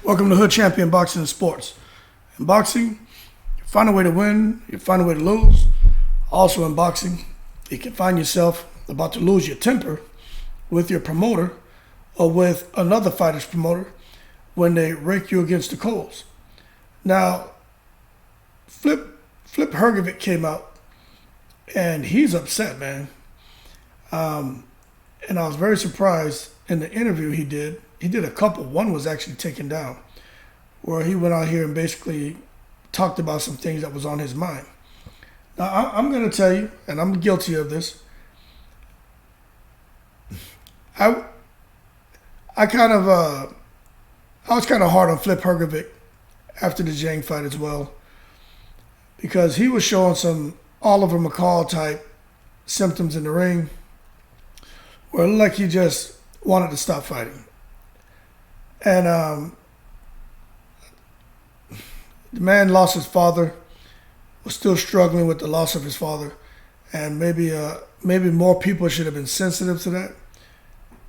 Welcome to Hood Champion Boxing and Sports. In boxing, you find a way to win, you find a way to lose. Also in boxing, you can find yourself about to lose your temper with your promoter or with another fighter's promoter when they rake you against the coals. Now, Flip Hrgovic came out and he's upset, man. And I was very surprised in the interview he did. He did a couple. One was actually taken down, where he went out here and basically talked about some things that was on his mind. Now, I'm going to tell you, and I'm guilty of this. I was kind of hard on Flip Hrgovic after the Zhang fight as well, because he was showing some Oliver McCall type symptoms in the ring, where it looked like he just wanted to stop fighting. And the man lost his father, was still struggling with the loss of his father, and maybe more people should have been sensitive to that,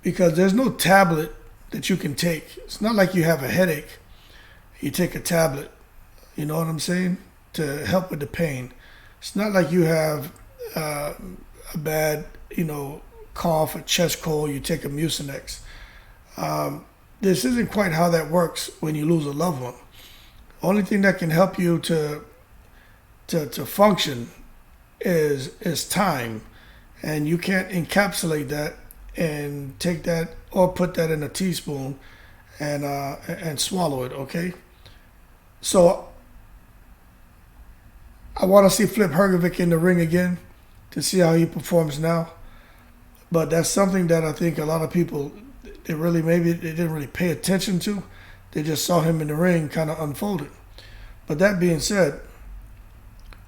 because there's no tablet that you can take. It's not like you have a headache, you take a tablet, you know what I'm saying, to help with the pain. It's not like you have a bad, cough or chest cold, you take a Mucinex. This isn't quite how that works when you lose a loved one. Only thing that can help you to function is time, and you can't encapsulate that and take that or put that in a teaspoon and swallow it. Okay, so I want to see Flip Hrgovic in the ring again to see how he performs now, but that's something that I think a lot of people, they didn't really pay attention to. They just saw him in the ring kind of unfolded. But that being said,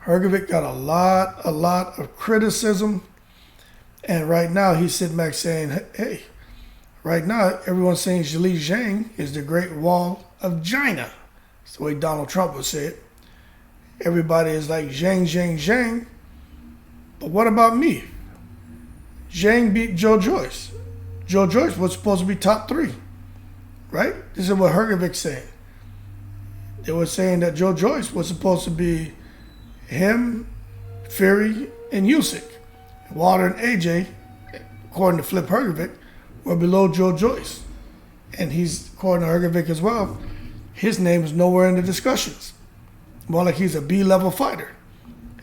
Hrgovic got a lot of criticism, and right now he's sitting back saying, hey, right now everyone's saying Zhang is the Great Wall of China. That's the way Donald Trump would say it. Everybody is like Zhang. But what about me? Zhang beat Joe Joyce. Joe Joyce was supposed to be top 3, right? This is what Hrgovic's saying. They were saying that Joe Joyce was supposed to be him, Fury, and Usyk. Wilder and AJ, according to Flip Hrgovic, were below Joe Joyce. And he's, according to Hrgovic as well, his name is nowhere in the discussions. More like he's a B-level fighter.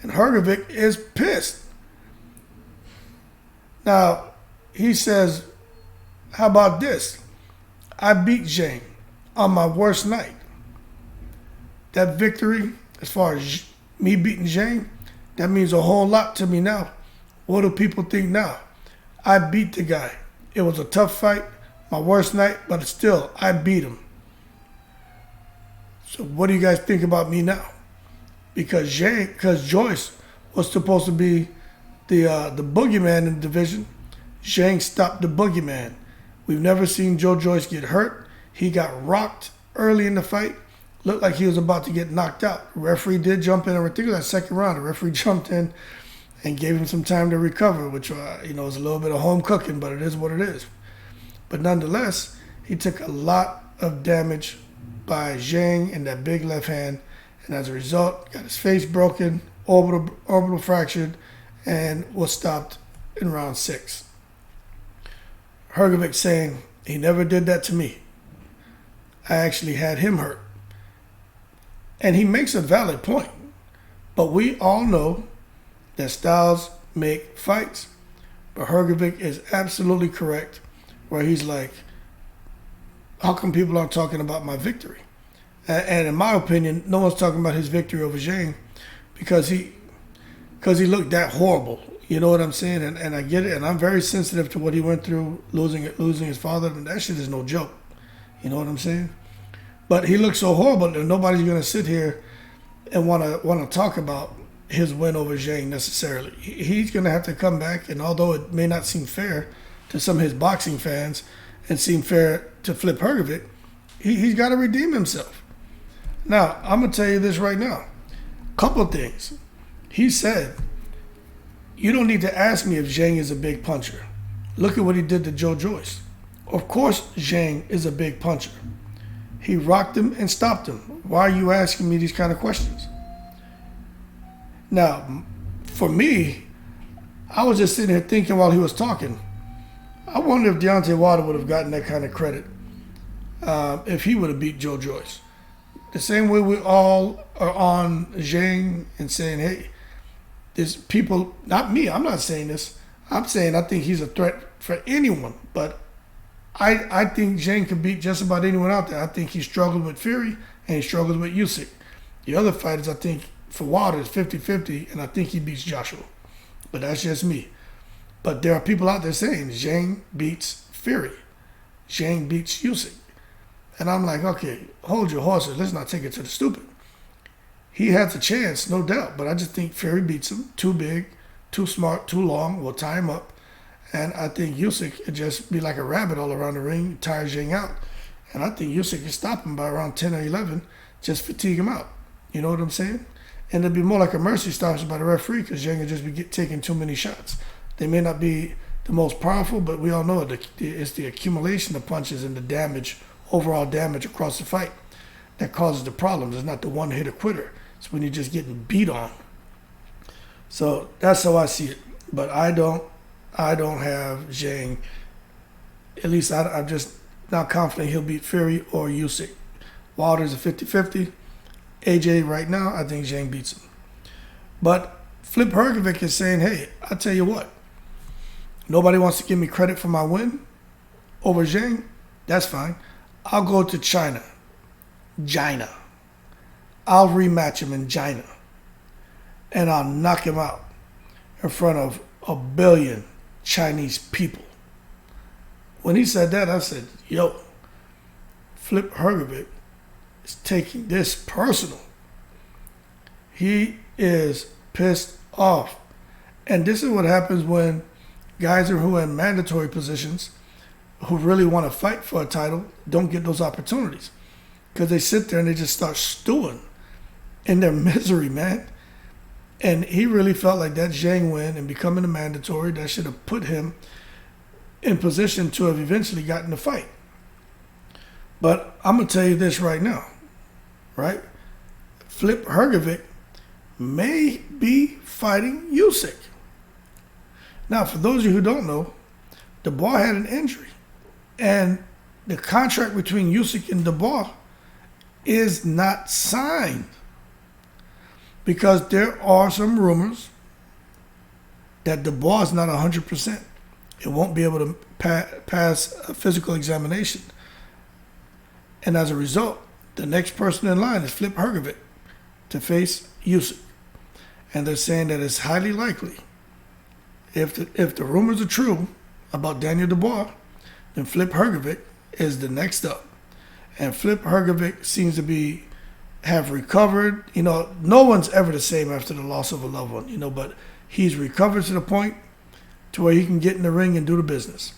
And Hrgovic is pissed. Now, he says, how about this? I beat Zhang on my worst night. That victory, as far as me beating Zhang, that means a whole lot to me now. What do people think now? I beat the guy. It was a tough fight, my worst night, but still, I beat him. So what do you guys think about me now? Because Joyce was supposed to be the boogeyman in the division. Zhang stopped the boogeyman. We've never seen Joe Joyce get hurt. He got rocked early in the fight. Looked like he was about to get knocked out. The referee did jump in. I think it was that second round. The referee jumped in and gave him some time to recover, which was a little bit of home cooking, but it is what it is. But nonetheless, he took a lot of damage by Zhang in that big left hand, and as a result, got his face broken, orbital fractured, and was stopped in round 6. Hrgovic saying he never did that to me. I actually had him hurt. And he makes a valid point. But we all know that styles make fights. But Hrgovic is absolutely correct, where he's like, how come people aren't talking about my victory? And in my opinion, no one's talking about his victory over Zhang because he looked that horrible. You know what I'm saying? And I get it. And I'm very sensitive to what he went through, losing his father. And that shit is no joke. You know what I'm saying? But he looked so horrible that nobody's going to sit here and want to talk about his win over Zhang necessarily. He's going to have to come back. And although it may not seem fair to some of his boxing fans and seem fair to Flip Hrgovic, he's got to redeem himself. Now, I'm going to tell you this right now. Couple of things. He said, you don't need to ask me if Zhang is a big puncher. Look at what he did to Joe Joyce. Of course, Zhang is a big puncher. He rocked him and stopped him. Why are you asking me these kind of questions? Now, for me, I was just sitting here thinking while he was talking, I wonder if Deontay Wilder would have gotten that kind of credit if he would have beat Joe Joyce. The same way we all are on Zhang and saying, hey, there's people, not me, I'm not saying this. I'm saying I think he's a threat for anyone, but I think Zhang could beat just about anyone out there. I think he struggled with Fury and he struggles with Usyk. The other fighters, I think, for Wilder is 50-50, and I think he beats Joshua. But that's just me. But there are people out there saying Zhang beats Fury. Zhang beats Usyk. And I'm like, okay, hold your horses. Let's not take it to the stupid. He has a chance, no doubt, but I just think Fury beats him. Too big, too smart, too long. We'll tie him up. And I think Usyk could just be like a rabbit all around the ring, tire Zhang out. And I think Usyk can stop him by around 10 or 11, just fatigue him out. You know what I'm saying? And it'd be more like a mercy stoppage by the referee because Zhang would just be taking too many shots. They may not be the most powerful, but we all know it's the accumulation of punches and the damage, overall damage across the fight that causes the problems. It's not the one-hitter quitter. It's when you're just getting beat on. So that's how I see it. But I don't have Zhang. At least I'm just not confident he'll beat Fury or Usyk. Wilder's a 50-50. AJ right now, I think Zhang beats him. But Flip Hrgovic is saying, hey, I'll tell you what. Nobody wants to give me credit for my win over Zhang. That's fine. I'll go to China. I'll rematch him in China. And I'll knock him out in front of 1 billion Chinese people. When he said that, I said, yo, Flip Hrgovic is taking this personal. He is pissed off. And this is what happens when guys who are in mandatory positions who really want to fight for a title don't get those opportunities. Because they sit there and they just start stewing in their misery, man. And he really felt like that Zhang win and becoming a mandatory, that should have put him in position to have eventually gotten the fight. But I'm going to tell you this right now, right? Flip Hrgovic may be fighting Usyk. Now, for those of you who don't know, Dubois had an injury. And the contract between Usyk and Dubois is not signed. Because there are some rumors that Dubois is not 100%. It won't be able to pass a physical examination. And as a result, the next person in line is Flip Hrgovic to face Usyk. And they're saying that it's highly likely, if the rumors are true about Daniel Dubois, then Flip Hrgovic is the next up. And Flip Hrgovic seems to have recovered. You know, no one's ever the same after the loss of a loved one, you know, but he's recovered to the point to where he can get in the ring and do the business.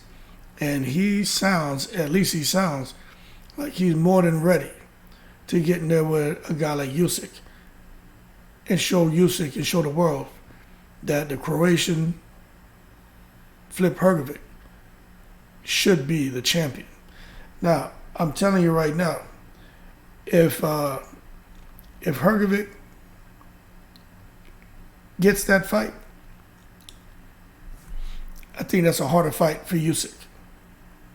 And at least he sounds like he's more than ready to get in there with a guy like Usyk and show Usyk and show the world that the Croatian Flip Hrgovic should be the champion. Now, I'm telling you right now, if Hrgovic gets that fight, I think that's a harder fight for Usyk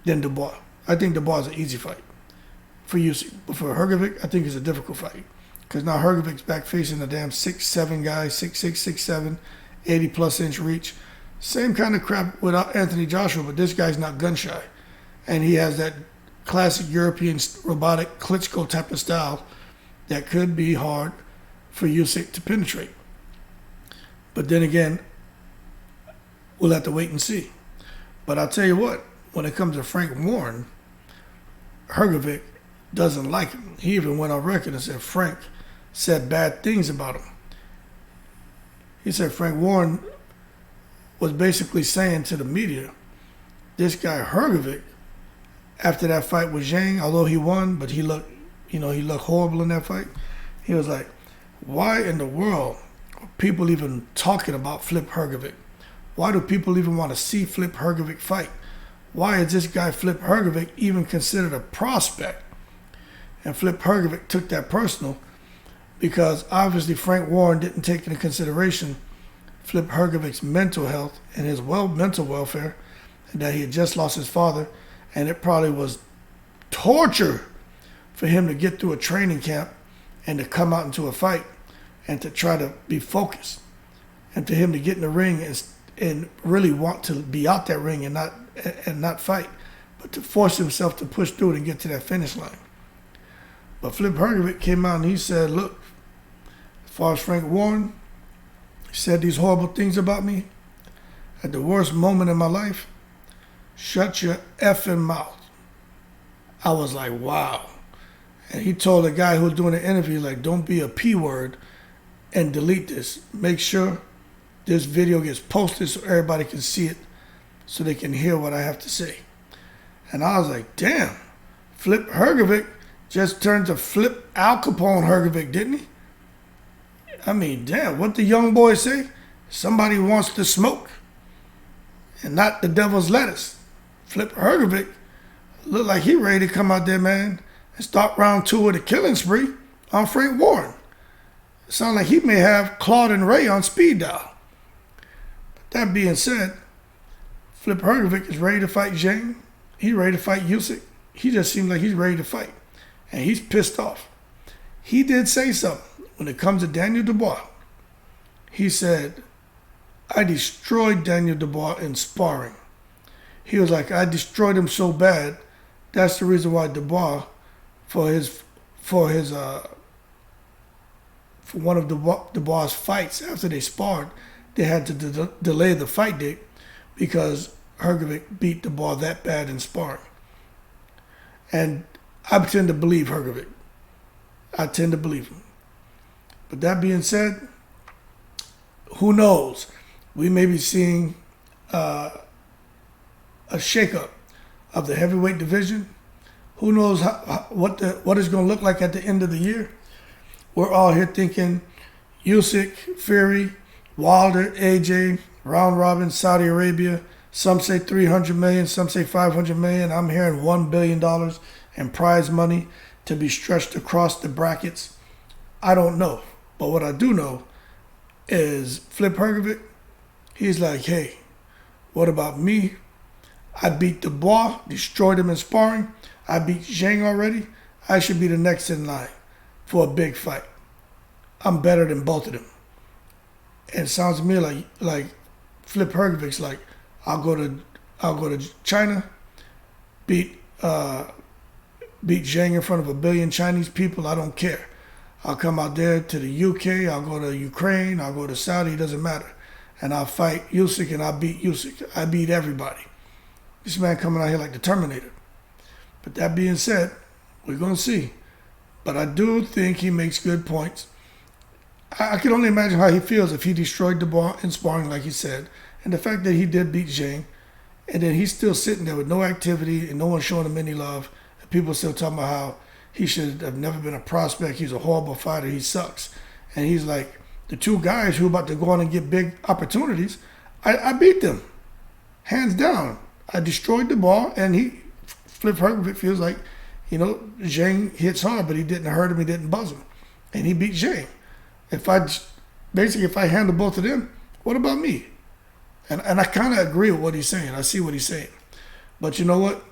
than Dubois. I think Dubois is an easy fight for Usyk. But for Hrgovic, I think it's a difficult fight. Because now Hrgovic's back facing a damn 6'7" guy, 6'6", 6'7", 80-plus inch reach. Same kind of crap with Anthony Joshua, but this guy's not gun shy. And he has that classic European robotic Klitschko type of style that could be hard for Usyk to penetrate. But then again, we'll have to wait and see. But I'll tell you what, when it comes to Frank Warren, Hrgovic doesn't like him. He even went on record and said Frank said bad things about him. He said Frank Warren was basically saying to the media, this guy Hrgovic, after that fight with Zhang, although he won, but he looked horrible in that fight. He was like, why in the world are people even talking about Flip Hrgovic? Why do people even want to see Flip Hrgovic fight? Why is this guy Flip Hrgovic even considered a prospect? And Flip Hrgovic took that personal because obviously Frank Warren didn't take into consideration Flip Hrgovic's mental health and his mental welfare, and that he had just lost his father, and it probably was torture for him to get through a training camp and to come out into a fight and to try to be focused, and to him to get in the ring and really want to be out that ring and not fight, but to force himself to push through it and get to that finish line. But Flip Hrgovic came out and he said, look, as far as Frank Warren, he said these horrible things about me at the worst moment in my life. Shut your effing mouth. I was like, wow. And he told the guy who was doing the interview, like, don't be a P word and delete this. Make sure this video gets posted so everybody can see it, so they can hear what I have to say. And I was like, damn, Flip Hrgovic just turned to Flip Al Capone Hrgovic, didn't he? I mean, damn, what the young boy say? Somebody wants to smoke and not the devil's lettuce. Flip Hrgovic looked like he ready to come out there, man, and start round 2 with a killing spree on Frank Warren. It sounds like he may have Claude and Ray on speed dial. But that being said, Flip Hrgovic is ready to fight Zhang. He's ready to fight Usyk. He just seems like he's ready to fight. And he's pissed off. He did say something when it comes to Daniel Dubois. He said, I destroyed Daniel Dubois in sparring. He was like, I destroyed him so bad. That's the reason why Dubois, for one of Dubois' fights after they sparred, they had to delay the fight date because Hrgovic beat Dubois that bad in sparring. And I tend to believe Hrgovic. I tend to believe him. But that being said, who knows? We may be seeing a shakeup of the heavyweight division. Who knows what it's going to look like at the end of the year? We're all here thinking Usyk, Fury, Wilder, AJ, round robin, Saudi Arabia. Some say 300 million, some say 500 million. I'm hearing $1 billion in prize money to be stretched across the brackets. I don't know. But what I do know is Flip Hrgovic, he's like, hey, what about me? I beat Dubois, destroyed him in sparring. I beat Zhang already. I should be the next in line for a big fight. I'm better than both of them. And it sounds to me like Flip Hrgovic's like, I'll go to China, beat Zhang in front of 1 billion Chinese people. I don't care. I'll come out there to the UK. I'll go to Ukraine. I'll go to Saudi. It doesn't matter. And I'll fight Usyk and I'll beat Usyk. I beat everybody. This man coming out here like the Terminator. But that being said, we're going to see. But I do think he makes good points. I can only imagine how he feels if he destroyed Dubois in sparring like he said. And the fact that he did beat Zhang. And then he's still sitting there with no activity and no one showing him any love. And people still talking about how he should have never been a prospect. He's a horrible fighter. He sucks. And he's like, the 2 guys who are about to go on and get big opportunities, I beat them. Hands down. I destroyed Dubois, and Flip Hrgovic feels like, Zhang hits hard, but he didn't hurt him. He didn't buzz him. And he beat Zhang. If I handle both of them, what about me? And I kind of agree with what he's saying. I see what he's saying. But you know what?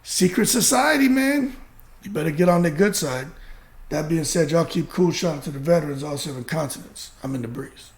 Secret society, man. You better get on the good side. That being said, y'all keep cool. Shout out to the veterans, all 7 continents. I'm in the breeze.